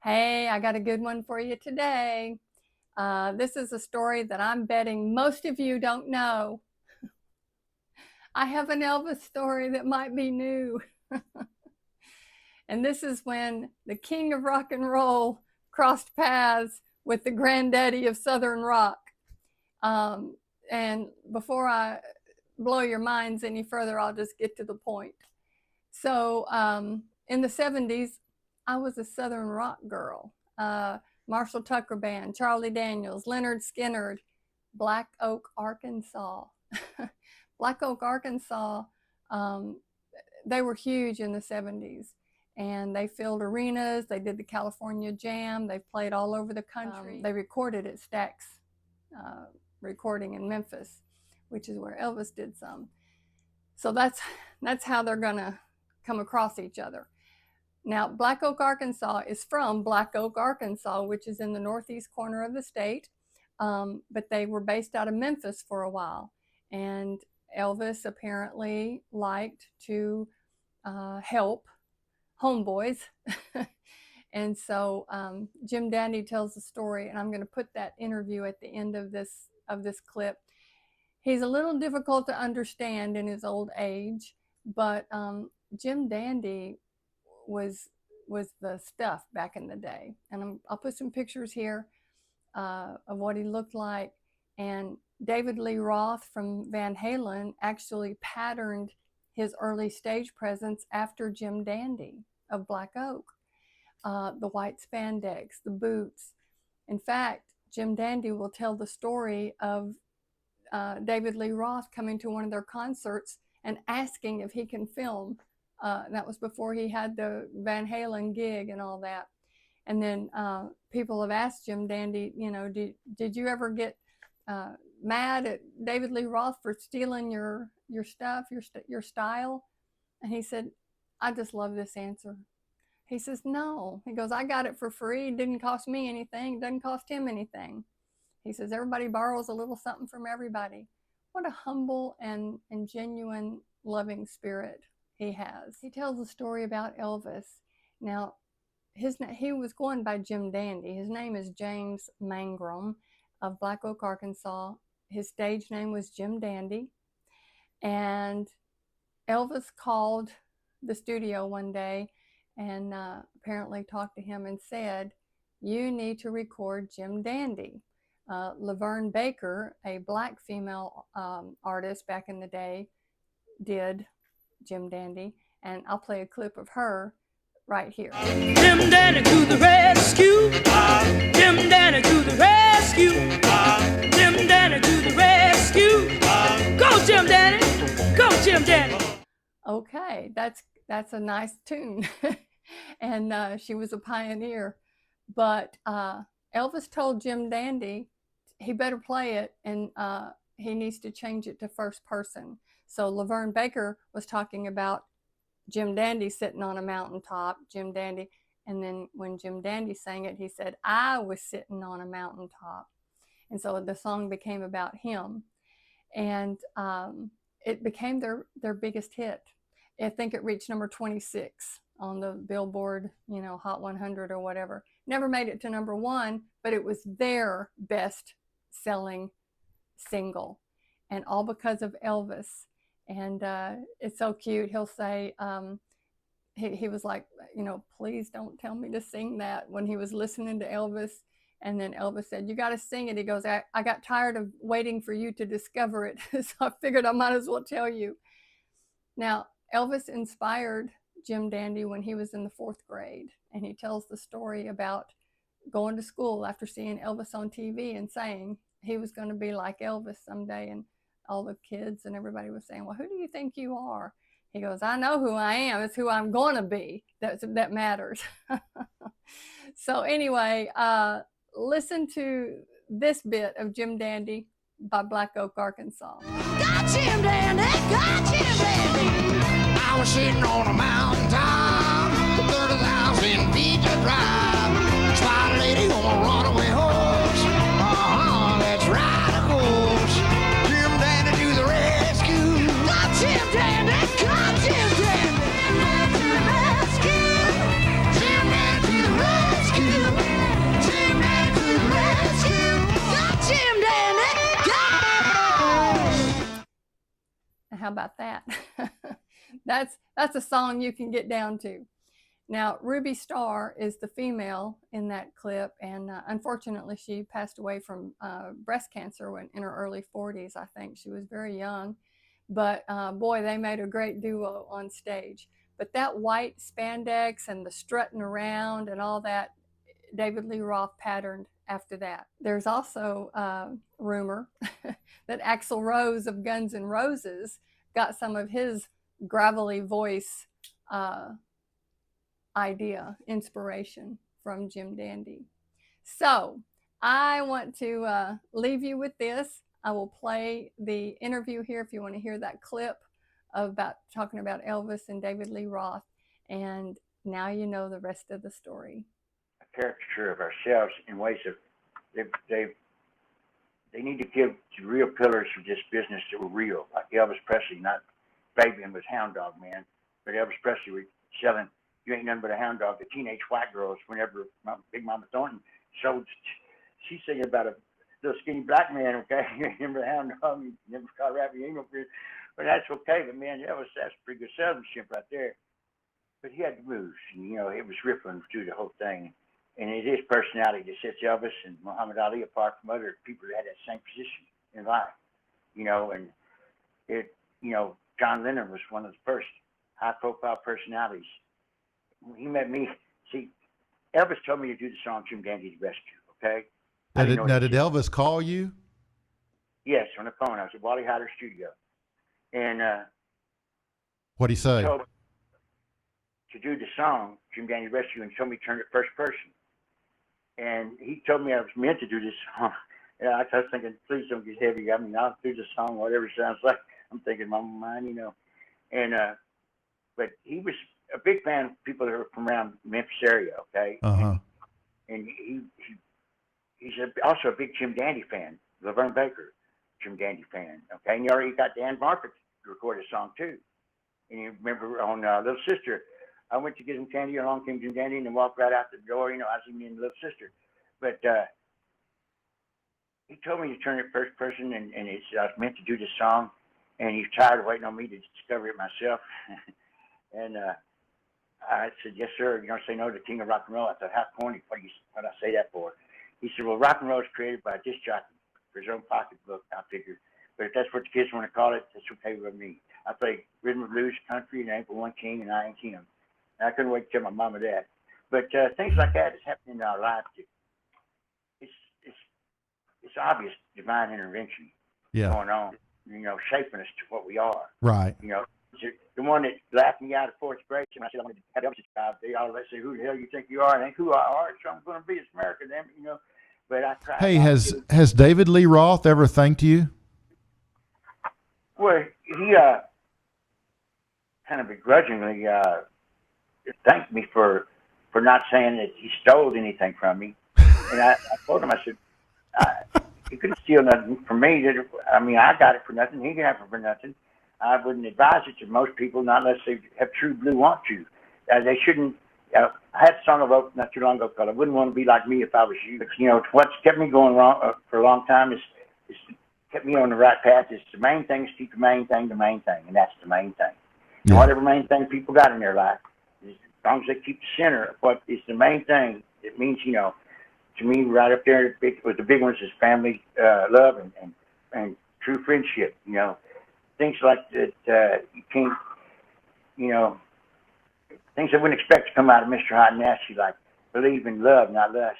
Hey, I got a good one for you today. This is a story that I'm betting most of you don't know. I have an Elvis story that might be new. And this is when the king of rock and roll crossed paths with the granddaddy of Southern rock. And before I blow your minds any further, I'll just get to the point. So in the 70s, I was a Southern rock girl. Marshall Tucker Band, Charlie Daniels, Leonard Skinner, Black Oak, Arkansas. Black Oak, Arkansas, they were huge in the 70s. And they filled arenas. They did the California Jam. They've played all over the country. They recorded at Stax recording in Memphis, which is where Elvis did some. So that's how they're gonna come across each other. Now, Black Oak, Arkansas is from Black Oak, Arkansas, which is in the northeast corner of the state. But they were based out of Memphis for a while. And Elvis apparently liked to help homeboys. And so Jim Dandy tells the story, and I'm going to put that interview at the end of this clip. He's a little difficult to understand in his old age, but Jim Dandy was the stuff back in the day. And I'll put some pictures here of what he looked like. And David Lee Roth from Van Halen actually patterned his early stage presence after Jim Dandy of Black Oak. The white spandex, the boots. In fact, Jim Dandy will tell the story of David Lee Roth coming to one of their concerts and asking if he can film. That was before he had the Van Halen gig and all that. And then people have asked Jim Dandy, you know, did you ever get mad at David Lee Roth for stealing your stuff, your style? And he said, I just love this answer. He says, no. He goes, I got it for free. It didn't cost me anything. It doesn't cost him anything. He says, everybody borrows a little something from everybody. What a humble and genuine loving spirit he has. He tells a story about Elvis. Now, he was going by Jim Dandy. His name is James Mangrum of Black Oak, Arkansas. His stage name was Jim Dandy. And Elvis called the studio one day and apparently talked to him and said, you need to record Jim Dandy. Laverne Baker, a black female artist back in the day, did Jim Dandy, and I'll play a clip of her right here. Jim Dandy to the rescue! Jim Dandy to the rescue! Jim Dandy to the rescue! Go Jim Dandy! Go Jim Dandy! Okay, that's a nice tune. And she was a pioneer. But Elvis told Jim Dandy he better play it, and he needs to change it to first person. So Laverne Baker was talking about Jim Dandy sitting on a mountaintop, Jim Dandy. And then when Jim Dandy sang it, he said, I was sitting on a mountaintop. And so the song became about him. And it became their biggest hit. I think it reached number 26 on the Billboard, you know, Hot 100 or whatever. Never made it to number 1, but it was their best selling single. And all because of Elvis. And it's so cute. He'll say, he was like, you know, please don't tell me to sing that when he was listening to Elvis. And then Elvis said, you got to sing it. He goes, I got tired of waiting for you to discover it. So I figured I might as well tell you. Now, Elvis inspired Jim Dandy when he was in the 4th grade. And he tells the story about going to school after seeing Elvis on TV and saying he was going to be like Elvis someday. And all the kids and everybody was saying, well, who do you think you are? He goes, I know who I am. It's who I'm going to be. That matters. So anyway, listen to this bit of Jim Dandy by Black Oak, Arkansas. Got Jim Dandy, got Jim Dandy. I was sitting on a mountaintop, 30,000 feet to drive. Spotted a lady on a runaway horse. Let's ride a course. Jim Dandy to the rescue. Got Jim Dandy, got Jim Dandy. To the rescue. Jim Dandy to the rescue. How about that? That's a song you can get down to. Now, Ruby Starr is the female in that clip, and unfortunately, she passed away from breast cancer in her early 40s, I think. She was very young, but boy, they made a great duo on stage. But that white spandex and the strutting around and all that, David Lee Roth patterned after that. There's also rumor that Axl Rose of Guns N' Roses got some of his gravelly voice inspiration from Jim Dandy. So I want to leave you with this. I will play the interview here if you want to hear that clip about talking about Elvis and David Lee Roth. And now you know the rest of the story. A caricature of ourselves in ways of they need to give real pillars of this business that were real, like Elvis Presley, not Fabian was Hound Dog Man, but Elvis Presley was selling You Ain't Nothing But a Hound Dog to teenage white girls whenever Big Mama Thornton showed. She's singing about a little skinny black man, okay? You ain't never a hound dog, you never caught a rabbit, you ain't no fish. But that's okay, but man, that's pretty good salesmanship right there. But he had the moves, and it was rippling through the whole thing. And it is personality that sets Elvis and Muhammad Ali apart from other people that had that same position in life, and John Lennon was one of the first high-profile personalities. When he met me, see, Elvis told me to do the song Jim Dandy to Rescue, okay? Now, did Elvis call you? Yes, on the phone. I was at Wally Heider's studio. And What'd he say? He told me to do the song Jim Dandy Rescue and told me to turn it first person. And he told me I was meant to do this song. And I was thinking, please don't get heavy. I mean, I'll do the song, whatever it sounds like. I'm thinking in my mind, And but he was a big fan of people that were from around Memphis area, okay? Uh-huh. And he's also a big Jim Dandy fan, Laverne Baker, Jim Dandy fan, okay? And he already got Dan Barker to record a song, too. And you remember on Little Sister, I went to get him candy, along came Jim Dandy, and walked right out the door, I was in Little Sister. But he told me to turn it first person, and I was meant to do this song, and he's tired of waiting on me to discover it myself. And I said, yes, sir. You're going to say no to the king of rock and roll? I thought, how corny. What I say that for? He said, well, rock and roll is created by a disc jockey for his own pocketbook, I figured. But if that's what the kids want to call it, that's okay with me. I play rhythm and blues, country, and I ain't for one king, and I ain't king. And I couldn't wait to tell my mama that. But things like that is happening in our lives. It's obvious divine intervention going on, shaping us to what we are. Right. The one that laughed me out of fourth grade, when I said I wanted to have Elvis' job, they all say, who the hell you think you are? It ain't who I are. So I'm going to be. It's America, damn it, But I tried. Hey, has David Lee Roth ever thanked you? Well, he kind of begrudgingly thanked me for not saying that he stole anything from me. And I told him, I said, he couldn't steal nothing from me. I got it for nothing. He can have it for nothing. I wouldn't advise it to most people, not unless they have true blue want to. They shouldn't. I had a song I wrote not too long ago called "I Wouldn't Want to Be Like Me If I Was You." But, what's kept me going wrong for a long time is kept me on the right path. Is the main thing is keep the main thing, and that's the main thing. Yeah. And whatever main thing people got in their life, as long as they keep the center of what is the main thing, it means, to me, right up there with the big ones is family, love, and true friendship. Things like that you can't, things I wouldn't expect to come out of Mr. Hot and Nasty, like believe in love, not lust.